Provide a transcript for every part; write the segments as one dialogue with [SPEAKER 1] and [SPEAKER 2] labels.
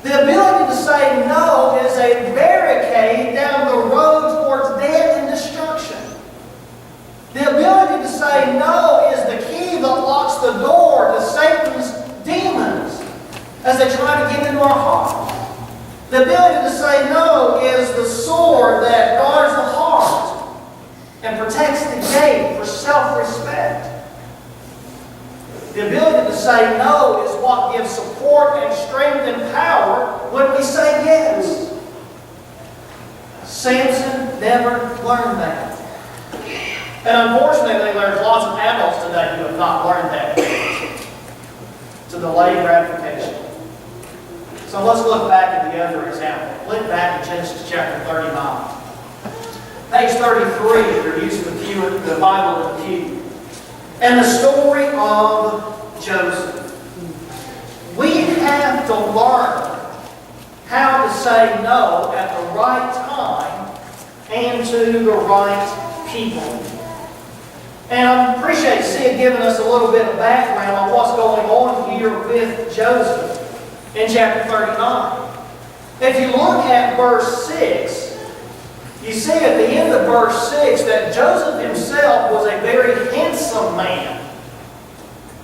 [SPEAKER 1] The ability to say no is a barricade down the road towards death and destruction. The ability to say no is the key that locks the door to Satan's demons as they try to get into our heart. The ability to say no is the sword that guards the heart and protects the gate for self-respect. The ability to say no is what gives support and strength and power when we say yes. Samson never learned that. And unfortunately, there's lots of adults today who have not learned that. It's a delayed gratification. So let's look back at the other example. Look back at Genesis chapter 39. Page 33 if you're using the Bible in the pew. And the story of Joseph. We have to learn how to say no at the right time and to the right people. And I appreciate Sid giving us a little bit of background on what's going on here with Joseph in chapter 39. If you look at verse 6, you see at the end of verse 6 that Joseph himself was a very handsome man.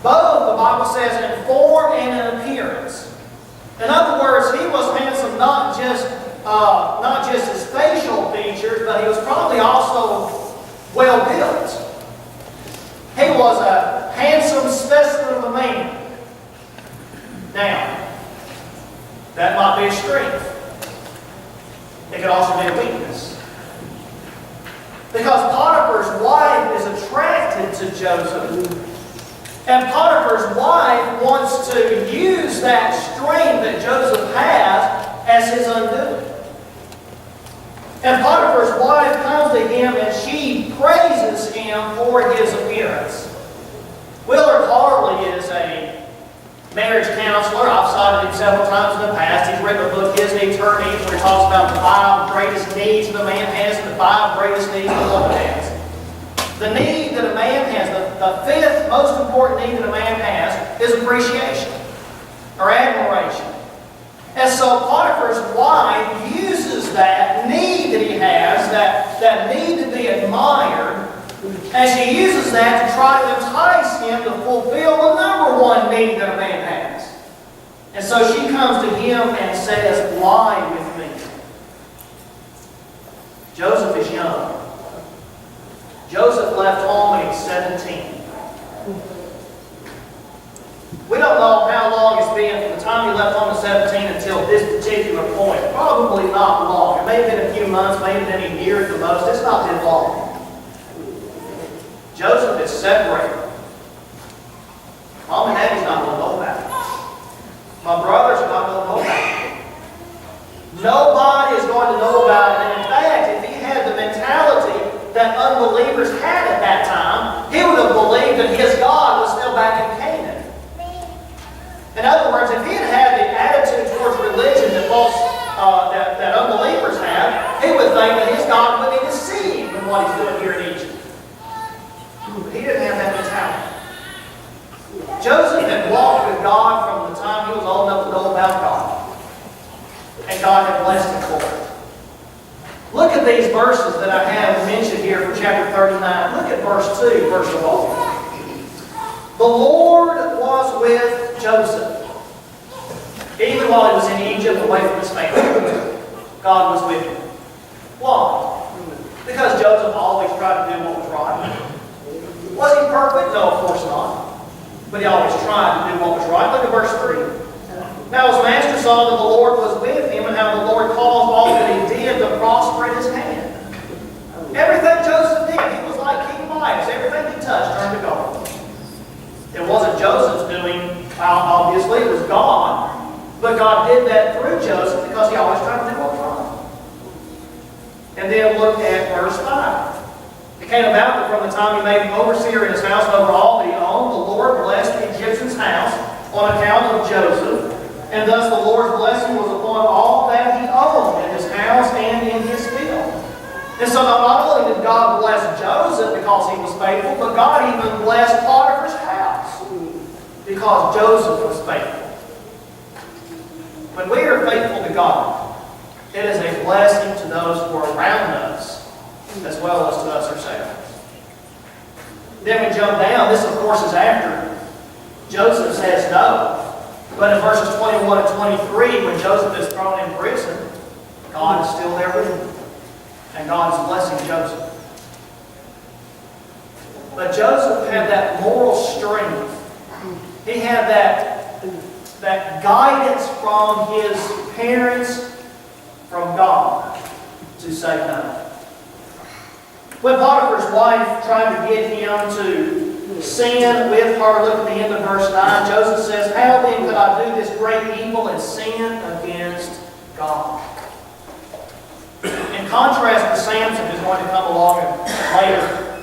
[SPEAKER 1] Both, the Bible says, in form and in appearance. In other words, he was handsome not just his facial features, but he was probably also well built. He was a handsome specimen of a man. Now, that might be a strength. It could also be a weakness. Because Potiphar's wife is attracted to Joseph. And Potiphar's wife wants to use that strength that Joseph has as his undoing. And Potiphar's wife comes to him and she praises him for his appearance. Willard Harley is a marriage counselor. I've cited him several times in the past. He's written a book, His Needs, Her Needs, where he talks about the 5 greatest needs that a man has and the 5 greatest needs that a woman has. The need that a man has, the 5th most important need that a man has is appreciation or admiration. And so Potiphar's wife uses that need that he has, that need to be admired, and she uses that to try to entice him to fulfill the number 1 need that a man has. And so she comes to him and says, "Lie with me." Joseph is young. Joseph left home when he was 17. We don't know how long it's been from the time he left home at 17 until this particular point. Probably not long. It may have been a few months, maybe been a year at the most. It's not been long. Joseph is separated. Mom and Daddy's not going to know about it. My brothers are not going to know about it. Nobody is going to know about it. And in fact, if he had the mentality that unbelievers had at that time, he would have believed that his God was still back in Canaan. In other words, if he had had the attitude towards religion that unbelievers have, he would think that his God would be deceived in what he's doing here in Egypt. But he didn't have that mentality. Joseph had walked with God from the time he was old enough to know about God. And God had blessed him for it. Look at these verses that I have mentioned here from chapter 39. Look at verse 2, first of all. The Lord was with Joseph. Even while he was in Egypt, away from his family, God was with him. Why? Because Joseph always tried to do what was right. Was he perfect? No, of course not. But he always tried to do what was right. Look at verse 3. Now his master saw that the Lord was with him, and how the Lord caused all that he did to prosper in his hand. Everything Joseph did, he was like King Midas. Everything he touched turned to gold. It wasn't Joseph's doing, obviously, it was God. But God did that through Joseph because he always tried to do what was right. And then look at verse 5. It came about that from the time he made him overseer in his house and over all that he owned, the Lord blessed the Egyptian's house on account of Joseph. And thus the Lord's blessing was upon all that he owned in his house and in his field. And so not only did God bless Joseph because he was faithful, but God even blessed Potiphar's house because Joseph was faithful. When we are faithful to God, it is a blessing to those who are around us, as well as to us ourselves. Then we jump down. This, of course, is after Joseph says no. But in verses 21 and 23, when Joseph is thrown in prison, God is still there with him. And God is blessing Joseph. But Joseph had that moral strength. He had that guidance from his parents, from God, to say no. When Potiphar's wife tried to get him to sin with her, look at the end of verse 9, Joseph says, "How then could I do this great evil and sin against God?" In contrast to Samson, who's going to come along later,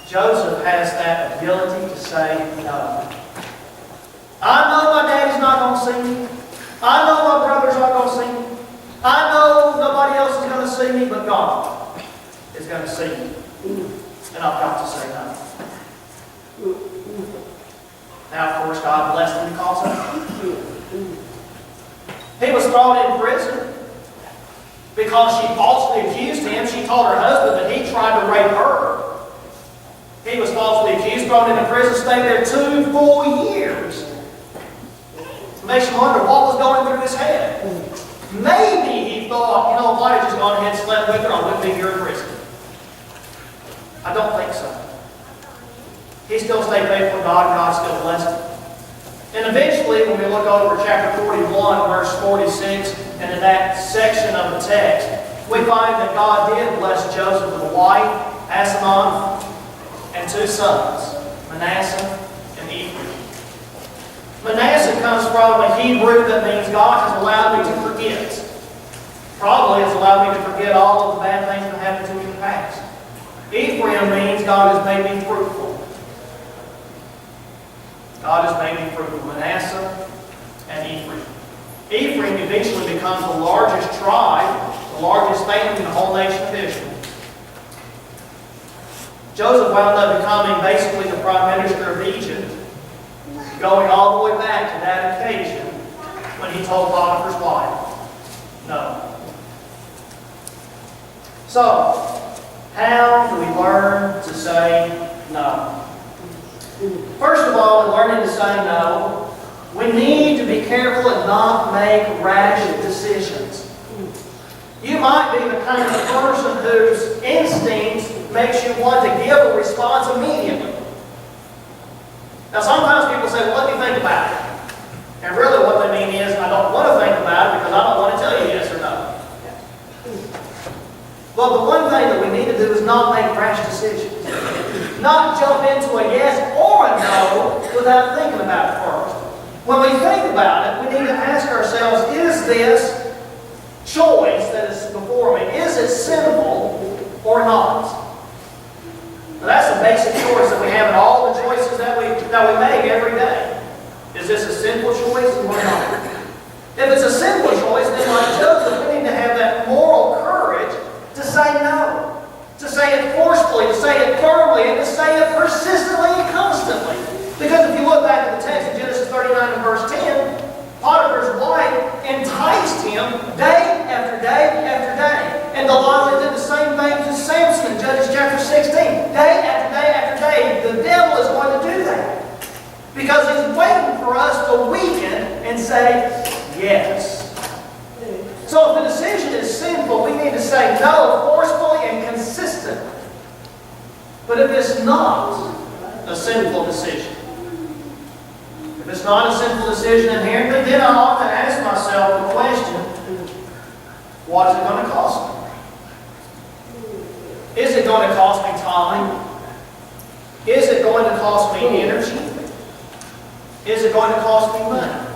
[SPEAKER 1] Joseph has that ability to say no. I know my daddy's not going to see me. I know my brother's not going to see me. I know nobody else is going to see me, but God is going to see me. And I've got to say no. Now, of course, God blessed him because of it. He was thrown in prison because she falsely accused him. She told her husband that he tried to rape her. He was falsely accused, thrown into prison, stayed there 2 full years. It makes you wonder what was going through his head. Maybe he thought, you know, if I had just gone ahead and slept with her, I wouldn't be here in prison. I don't think so. He still stayed faithful to God, and God still blessed him. And eventually, when we look over chapter 41, verse 46, and in that section of the text, we find that God did bless Joseph with a wife, Asenath, and 2 sons, Manasseh and Ephraim. Manasseh comes from a Hebrew that means God has allowed me to forget. Probably has allowed me to forget all of the bad things that happened to me in the past. Ephraim means God has made me fruitful. God has made me fruitful. Manasseh and Ephraim. Ephraim eventually becomes the largest tribe, the largest family in the whole nation of Israel. Joseph wound up becoming basically the prime minister of Egypt, going all the way back to that occasion when he told Potiphar's wife, no. So, how do we learn to say no? First of all, in learning to say no, we need to be careful and not make rash decisions. You might be the kind of person whose instincts makes you want to give a response immediately. Now sometimes people say, well, let me think about it. And really what they mean is, I don't want to think about it because I don't want to tell you yes or no. But the one thing that we need to do is not make rash decisions. Not jump into a yes or a no without thinking about it first. When we think about it, we need to ask ourselves, is this choice that is before me, is it sinful or not? Now, that's the basic choice that we have in all the choices that we make every day. Is this a sinful choice or not? If it's a sinful choice, then like Joseph, we need to have that moral courage to say no. To say it forcefully, to say it firmly, and to say it persistently and constantly. Because if you look back at the text in Genesis 39 and verse 10, Potiphar's wife enticed him day after day after day. And Delilah did the same thing to Samson in Judges chapter 16. Day after day after day, the devil is going to do that. Because he's waiting for us to weaken and say, yes. So if the decision is sinful, we need to say no forcefully and consistently. But if it's not a sinful decision, if it's not a sinful decision inherently, then I ought to ask myself the question, what is it going to cost me? Is it going to cost me time? Is it going to cost me energy? Is it going to cost me money?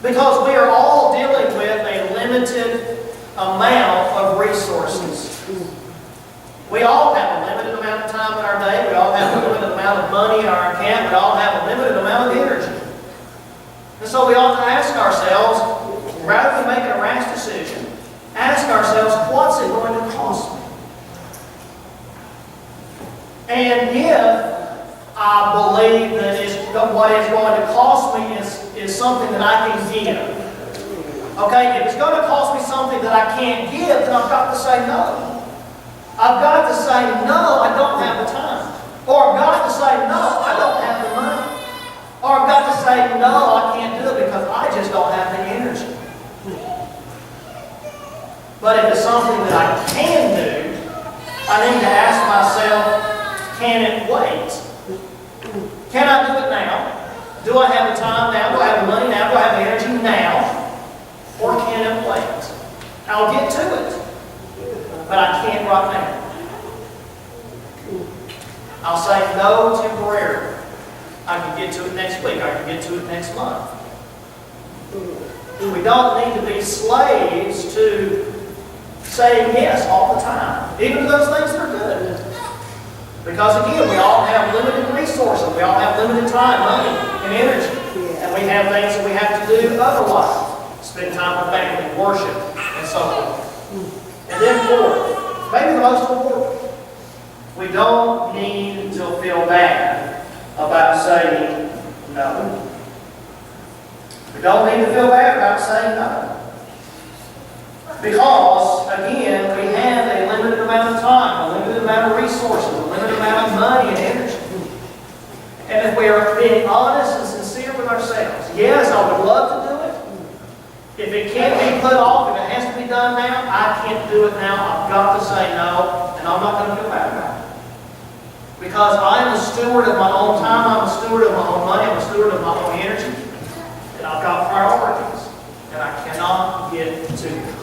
[SPEAKER 1] Because we are all dealing with a limited amount of resources. We all have a limited amount of time in our day. We all have a limited amount of money in our account. We all have a limited amount of energy. And so we ought to ask ourselves, rather than making a rash decision, ask ourselves, what's it going to cost me? And if I believe that what it's going to cost me is is something that I can give. Okay, if it's going to cost me something that I can't give, then I've got to say no. I've got to say no, I don't have the time. Or I've got to say no, I don't have the money. Or I've got to say no, I can't do it because I just don't have the energy. But if it's something that I can do, I need to ask myself, can it wait? Can I do it now? Do I have the time now? Do I have the money now? Do I have the energy now? Or can it wait? I'll get to it. But I can't right now. I'll say no temporarily. I can get to it next week. I can get to it next month. We don't need to be slaves to saying yes all the time, even to those things that are good. Because again, we all have limited resources. We all have limited time, money, and energy. And we have things that we have to do otherwise. Spend time with family, worship, and so forth. And then fourth, maybe the most important, we don't need to feel bad about saying no. We don't need to feel bad about saying no. Because, again, we have a limited amount of time, a limited amount of resources, a limited amount of money and energy. And if we are being honest and sincere with ourselves, yes, I would love to do it. If it can't be put off, if it has to be done now, I can't do it now. I've got to say no, and I'm not going to feel bad about it. Because I'm a steward of my own time, I'm a steward of my own money, I'm a steward of my own energy, and I've got priorities, and I cannot get to them.